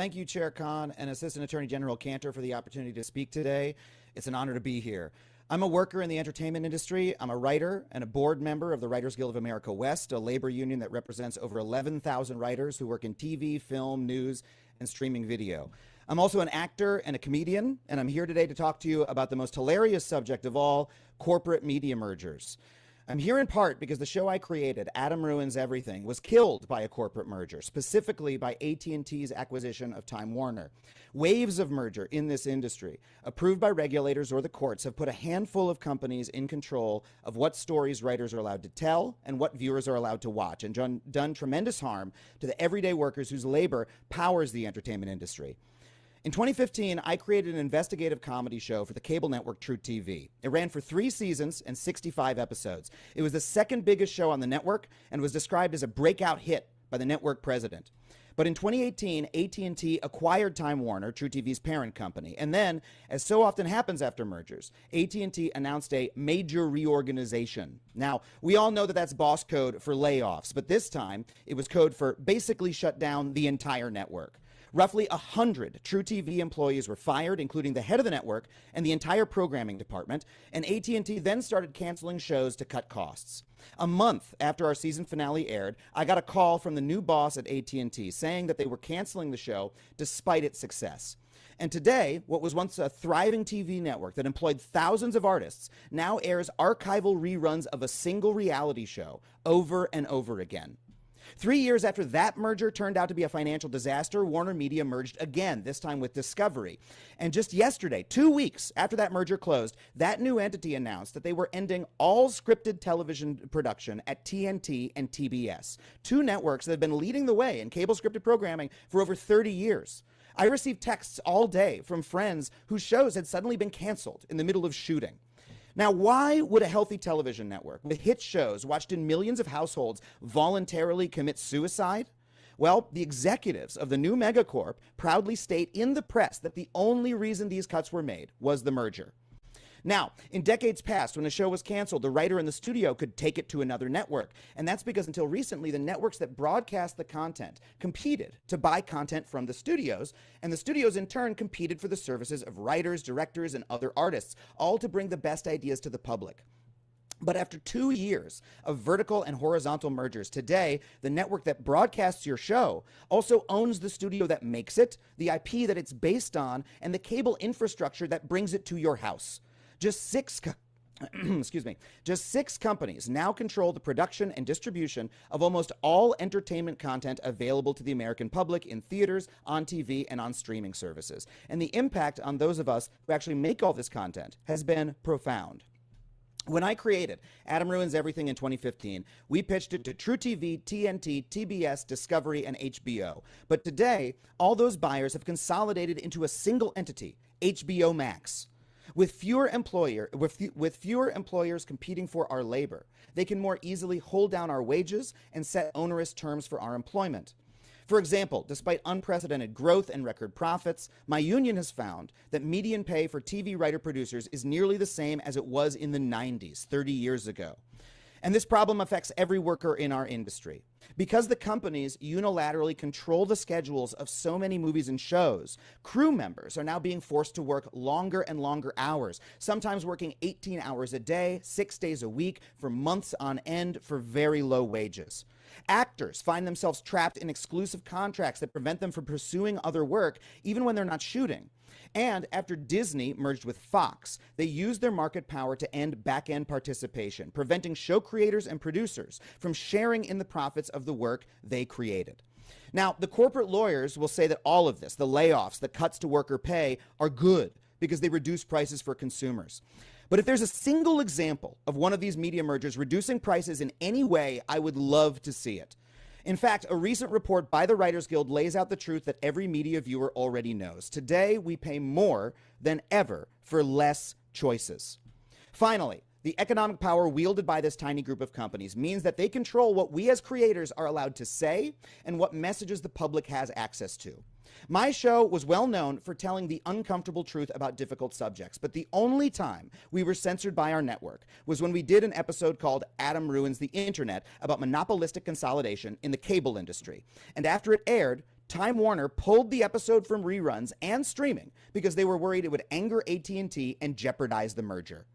Thank you, Chair Khan and Assistant Attorney General Cantor, for the opportunity to speak today. It's an honor to be here. I'm a worker in the entertainment industry. I'm a writer and a board member of the Writers Guild of America West, a labor union that represents over 11,000 writers who work in TV, film, news, and streaming video. I'm also an actor and a comedian, and I'm here today to talk to you about the most hilarious subject of all, corporate media mergers. I'm here in part because the show I created, Adam Ruins Everything, was killed by a corporate merger, specifically by AT&T's acquisition of Time Warner. Waves of merger in this industry, approved by regulators or the courts, have put a handful of companies in control of what stories writers are allowed to tell and what viewers are allowed to watch, and done tremendous harm to the everyday workers whose labor powers the entertainment industry. In 2015, I created an investigative comedy show for the cable network truTV. It ran for 3 seasons and 65 episodes. It was the second biggest show on the network and was described as a breakout hit by the network president. But in 2018, AT&T acquired Time Warner, truTV's parent company. And then, as so often happens after mergers, AT&T announced a major reorganization. Now, we all know that that's boss code for layoffs, but this time it was code for basically shut down the entire network. Roughly 100 truTV employees were fired, including the head of the network and the entire programming department, and AT&T then started canceling shows to cut costs. A month after our season finale aired, I got a call from the new boss at AT&T saying that they were canceling the show despite its success. And today, what was once a thriving TV network that employed thousands of artists now airs archival reruns of a single reality show over and over again. 3 years after that merger turned out to be a financial disaster, Warner Media merged again, this time with Discovery. And just yesterday, 2 weeks after that merger closed, that new entity announced that they were ending all scripted television production at TNT and TBS, 2 networks that have been leading the way in cable scripted programming for over 30 years. I received texts all day from friends whose shows had suddenly been canceled in the middle of shooting. Now, why would a healthy television network with hit shows watched in millions of households voluntarily commit suicide? Well, the executives of the new megacorp proudly state in the press that the only reason these cuts were made was the merger. Now, in decades past, when a show was canceled, the writer in the studio could take it to another network. And that's because until recently, the networks that broadcast the content competed to buy content from the studios, and the studios in turn competed for the services of writers, directors, and other artists, all to bring the best ideas to the public. But after 2 years of vertical and horizontal mergers, today, the network that broadcasts your show also owns the studio that makes it, the IP that it's based on, and the cable infrastructure that brings it to your house. Just six companies now control the production and distribution of almost all entertainment content available to the American public in theaters, on TV, and on streaming services. And the impact on those of us who actually make all this content has been profound. When I created Adam Ruins Everything in 2015, we pitched it to truTV, TNT, TBS, Discovery, and HBO. But today, all those buyers have consolidated into a single entity, HBO Max. With fewer employers competing for our labor, they can more easily hold down our wages and set onerous terms for our employment. For example, despite unprecedented growth and record profits, my union has found that median pay for TV writer-producers is nearly the same as it was in the 90s, 30 years ago. And this problem affects every worker in our industry. Because the companies unilaterally control the schedules of so many movies and shows, crew members are now being forced to work longer and longer hours, sometimes working 18 hours a day, 6 days a week, for months on end for very low wages. Actors find themselves trapped in exclusive contracts that prevent them from pursuing other work, even when they're not shooting. And after Disney merged with Fox, they used their market power to end back-end participation, preventing show creators and producers from sharing in the profits of the work they created. Now, the corporate lawyers will say that all of this, the layoffs, the cuts to worker pay, are good because they reduce prices for consumers. But if there's a single example of one of these media mergers reducing prices in any way, I would love to see it. In fact, a recent report by the Writers Guild lays out the truth that every media viewer already knows. Today, we pay more than ever for less choices. Finally, the economic power wielded by this tiny group of companies means that they control what we as creators are allowed to say and what messages the public has access to. My show was well known for telling the uncomfortable truth about difficult subjects, but the only time we were censored by our network was when we did an episode called Adam Ruins the Internet about monopolistic consolidation in the cable industry. And after it aired, Time Warner pulled the episode from reruns and streaming because they were worried it would anger AT&T and jeopardize the merger.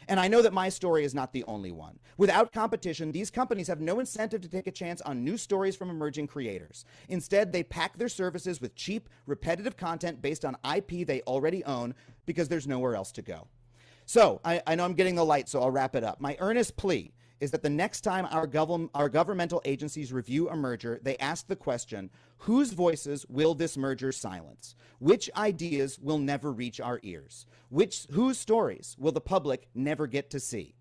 And I know that my story is not the only one. Without competition, these companies have no incentive to take a chance on new stories from emerging creators. Instead, they pack their services with cheap, repetitive content based on IP they already own because there's nowhere else to go. So, I know I'm getting the light, so I'll wrap it up. My earnest plea is that the next time our governmental agencies review a merger, they ask the question, whose voices will this merger silence? Which ideas will never reach our ears? Whose stories will the public never get to see?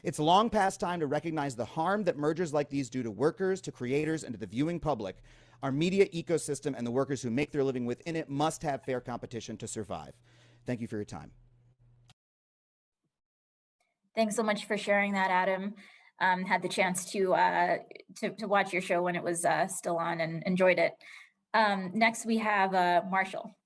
It's long past time to recognize the harm that mergers like these do to workers, to creators, and to the viewing public. Our media ecosystem and the workers who make their living within it must have fair competition to survive. Thank you for your time. Thanks so much for sharing that, Adam. Had the chance to watch your show when it was still on and enjoyed it. Next, we have Marshall.